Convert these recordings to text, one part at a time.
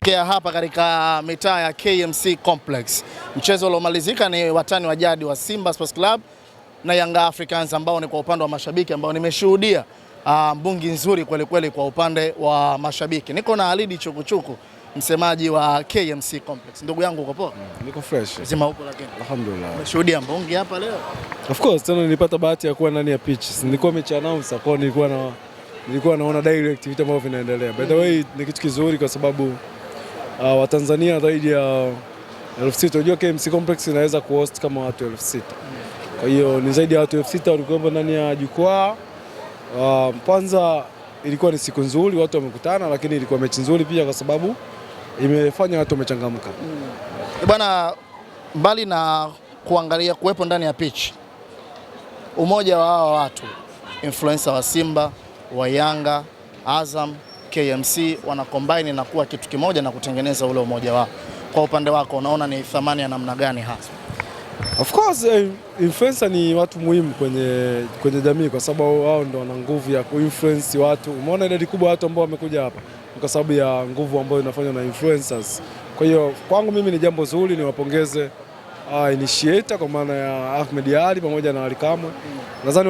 Tokea hapa katika mitaa ya KMC Complex. Mchezo uliomalizika ni watani wa jadi wa Simba Sports Club na Young Africans ambao ni kwa upande wa mashabiki ambao nimeshuhudia mbungi nzuri kweli kweli kwa upande wa mashabiki. Niko na Alidi Chukuchuku, msemaji wa KMC Complex. Ndugu yangu uko poa? Niko fresh. Sema uko lakini. Alhamdulillah. Umeshuhudia mbungi hapa leo? Of course, tena nilipata bahati ya kuwa ndani ya pitch. Nilikuwa mechi announcer, kwa nilikuwa naona direct vitu ambavyo vinaendelea. By the way, ni kitu kizuri kwa sababu Watanzania zaidi ya 6,000. Unajua KMC Complex inaweza kuhost kama watu 6,000. Kwa hiyo ni zaidi ya watu 6,000 walikuwa ndani ya jukwaa. Kwanza ilikuwa ni siku nzuri, watu wamekutana, lakini ilikuwa mechi nzuri pia kwa sababu imefanya watu wamechangamka. Bwana, mbali na kuangalia kuwepo ndani ya pitch, umoja wa hawa watu, influencer wa Simba, wa Yanga, Azam, KMC wana combine na kuwa kitu kimoja na kutengeneza ule umoja wao. Kwa upande wako unaona ni thamani ya namna gani hasa? Of course, influencer ni watu muhimu kwenye jamii kwa sababu wao ndio wana nguvu ya kuinfluence watu. Umeona idadi kubwa ya watu ambao wamekuja hapa kwa sababu ya nguvu ambayo inafanywa na influencers. Kwa hiyo kwangu mimi ni jambo zuri, niwapongeze initiator kwa maana ya Ahmed Ali pamoja na Alikamwe. Nadhani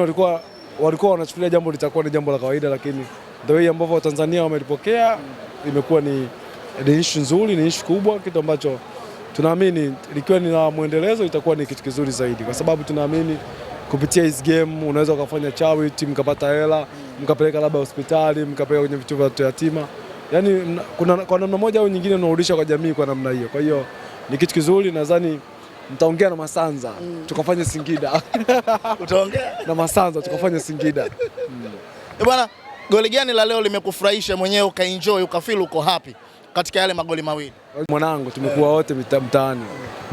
walikuwa wanachukulia jambo litakuwa ni jambo la kawaida, lakini the way ambavyo Watanzania wamelipokea imekuwa ni issue nzuri, ni issue kubwa, kitu ambacho tunaamini likiwa ni la muendelezo itakuwa ni kitu kizuri zaidi, kwa sababu tunaamini kupitia his game unaweza ukafanya charity, mkapata hela, mkapeleka labda hospitali, mkapeleka kwenye vituo vya watoto yatima. Yaani kwa namna moja au nyingine unarudisha kwa jamii kwa namna hiyo. Kwa hiyo ni kitu kizuri, nadhani mtaongea na Masanza tukafanye Singida. Utaongea na Masanza tukafanye Singida. Bwana, goli gani la leo limekufurahisha mwenyewe ukaenjoy ukafeel uko happy katika yale magoli mawili? Mwanangu tumekuwa wote mtaani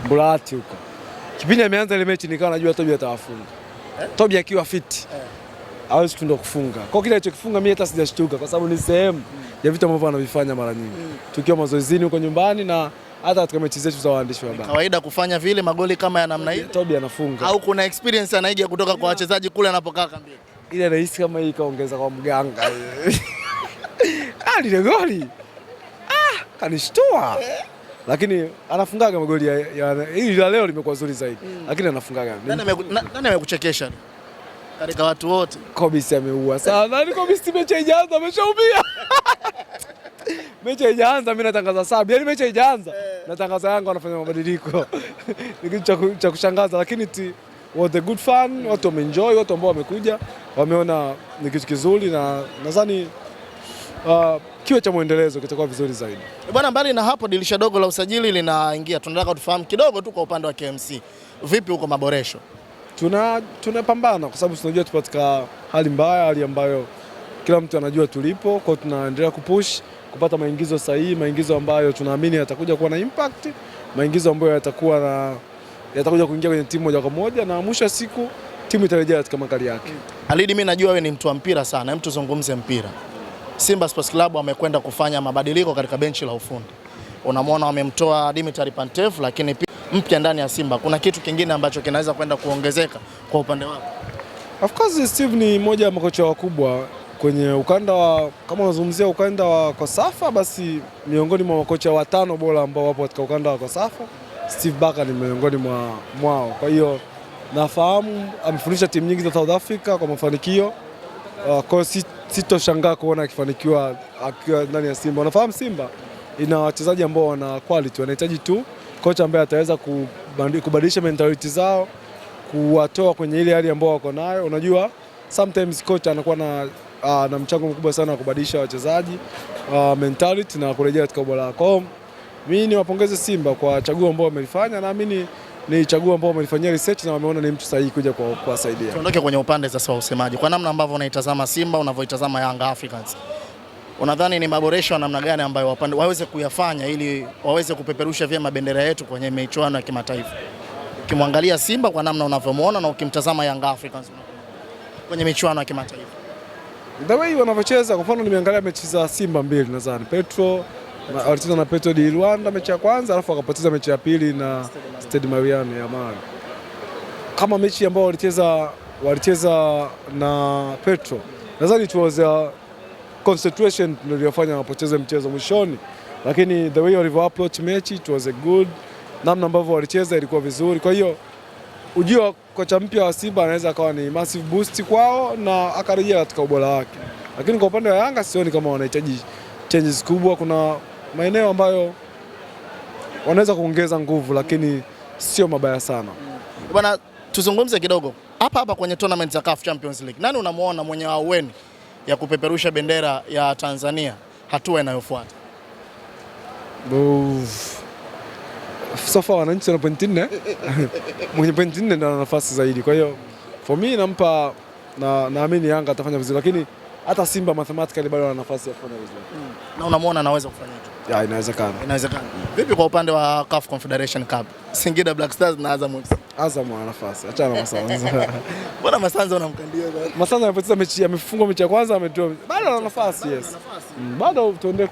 Mbulati huko. Kipindi ameanza ile mechi nikawa najua Tobi atawafunga. Tobi akiwa fit hawezi kuenda kufunga. Kwa kile alichokifunga mimi hata sijashtuka kwa sababu ni sehemu ya vitu ambavyo anavifanya mara nyingi. Tukiwa mazoezini huko nyumbani na hata katika mechi zetu za waandishi wa habari. Kawaida kufanya vile magoli kama ya namna hii. Tobi anafunga. Au kuna experience anaiga kutoka kwa wachezaji kule anapokaa kambini? Ile rahisi kama hii kaongeza kwa mganga. Ile goli. Kanishtua. Lakini anafungaga magoli hili la leo limekuwa zuri zaidi. Lakini anafungaga. Nani amekuchekesha? Katika watu wote. Kobisi ameua sana. Nani Kobisi mechi haijaanza ameshaumia. Mechi haijaanza mimi natangaza sababu. Yaani mechi haijaanza natangaza Yanga wanafanya mabadiliko. Ni kitu cha kushangaza, lakini was a good fun, watu wameenjoy, watu ambao wamekuja wameona ni kitu kizuri na nadhani kiwe cha muendelezo kitakuwa vizuri zaidi. Bwana, mbali na hapo dirisha dogo la usajili linaingia, tunataka tufahamu kidogo tu kwa upande wa KMC. Vipi huko maboresho? Tunapambana kwa sababu tunajua tupo katika hali mbaya, hali ambayo kila mtu anajua tulipo, kwa tunaendelea kupush kupata maingizo sahihi, maingizo ambayo tunaamini yatakuja kuwa na impact, maingizo ambayo yatakuja kuingia kwenye timu moja kwa moja na mwisho wa siku timu itarejea katika makali yake. Alidi, mimi najua wewe ni mtu wa mpira sana, hem tuzungumze mpira. Simba Sports Club wamekwenda kufanya mabadiliko katika benchi la ufundi. Unamwona wamemtoa Dimitri Pantev, lakini pia mpya ndani ya Simba. Kuna kitu kingine ambacho kinaweza kwenda kuongezeka kwa upande wako? Of course Steve ni mmoja wa makocha wakubwa kwenye ukanda wa, kama unazungumzia ukanda wa Kosafa, basi miongoni mwa makocha watano bora ambao wapo katika ukanda wa Kosafa, Steve Barker ni miongoni mwao. Kwa hiyo nafahamu amefundisha timu nyingi za South Africa kwa mafanikio. Kwa sitoshangaa kuona akifanikiwa akiwa ndani ya Simba. Unafahamu Simba ina wachezaji ambao wana quality, wanahitaji tu kocha ambaye ataweza kubadilisha mentality zao, kuwatoa kwenye ile hali ambao wako nayo. Unajua sometimes kocha anakuwa na mchango mkubwa sana wa kubadilisha wachezaji mentality na kurejea katika ubora. Kwa hiyo mimi niwapongeze Simba kwa chaguo ambao wamelifanya, naamini ni chaguo ambao wamelifanyia research na wameona ni mtu sahihi kuja kuwasaidia. Tuondoke kwenye upande sasa wa usemaji. Kwa namna ambavyo unaitazama Simba, unavyoitazama Young Africans, unadhani ni maboresho ya namna gani ambayo waweze kuyafanya ili waweze kupeperusha vyema bendera yetu kwenye michuano ya kimataifa? Ukimwangalia Simba kwa namna unavyomuona na ukimtazama Young Africans kwenye michuano ya kimataifa. The way wanavyocheza, kwa mfano nimeangalia mechi za Simba mbili nadhani. Petro walicheza na Petro di Rwanda mechi ya kwanza, alafu wakapoteza mechi ya pili na Stade Mariano ya Mali. Kama mechi ambayo walicheza na Petro, nadhani it was concentration ndio iliyofanya wapoteze mchezo. Mwishoni lakini the way walivyo approach mechi it was a good, namna ambavyo walicheza ilikuwa vizuri. Kwa hiyo ujio kocha mpya wa Simba anaweza akawa ni massive boost kwao na akarejea katika ubora wake, lakini kwa upande wa Yanga sioni kama wanahitaji changes kubwa. Kuna maeneo ambayo wanaweza kuongeza nguvu, lakini sio mabaya sana. Bwana, tuzungumze kidogo hapa kwenye tournament za CAF Champions League. Nani unamuona mwenye aweni ya kupeperusha bendera ya Tanzania hatua inayofuata? So far wananchi wana pointi 4. Mwenye pointi 4 ndio ana nafasi zaidi. Kwa hiyo for me nampa naamini Yanga atafanya vizuri, lakini hata Simba mathematically bado ana nafasi ya kufanya vizuri. Na unamuona anaweza kufanya hicho? Ya, inawezekana. Inawezekana. Vipi kwa upande wa CAF Confederation Cup? Singida Black Stars na Azam FC. Azam ana nafasi. Achana na Masanza. Bwana Masanza unamkandia bwana. Masanza amepoteza mechi, amefungwa mechi ya kwanza, ametoa. Bado ana nafasi, yes. Bado tuende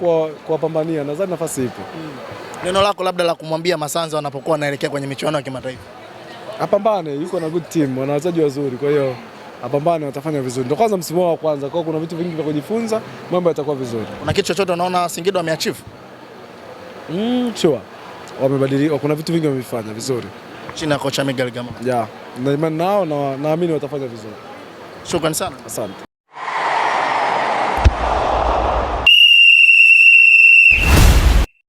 kwa pambania, nadhani nafasi ipo. Neno lako labda la kumwambia Masanza wanapokuwa wanaelekea kwenye michuano ya kimataifa? Apambane, yuko na good team, wana wachezaji wazuri, kwa hiyo apambane, watafanya vizuri. Ndio kwanza msimu wa kwanza, kwa kuna vitu vingi vya kujifunza, mambo yatakuwa vizuri. Kuna kitu chochote unaona Singida wameachieve? Sure. Wamebadilika, kuna vitu vingi wamefanya vizuri chini ya kocha Miguel Gamond. Na imani nao na naamini watafanya vizuri. Shukrani sana. Asante.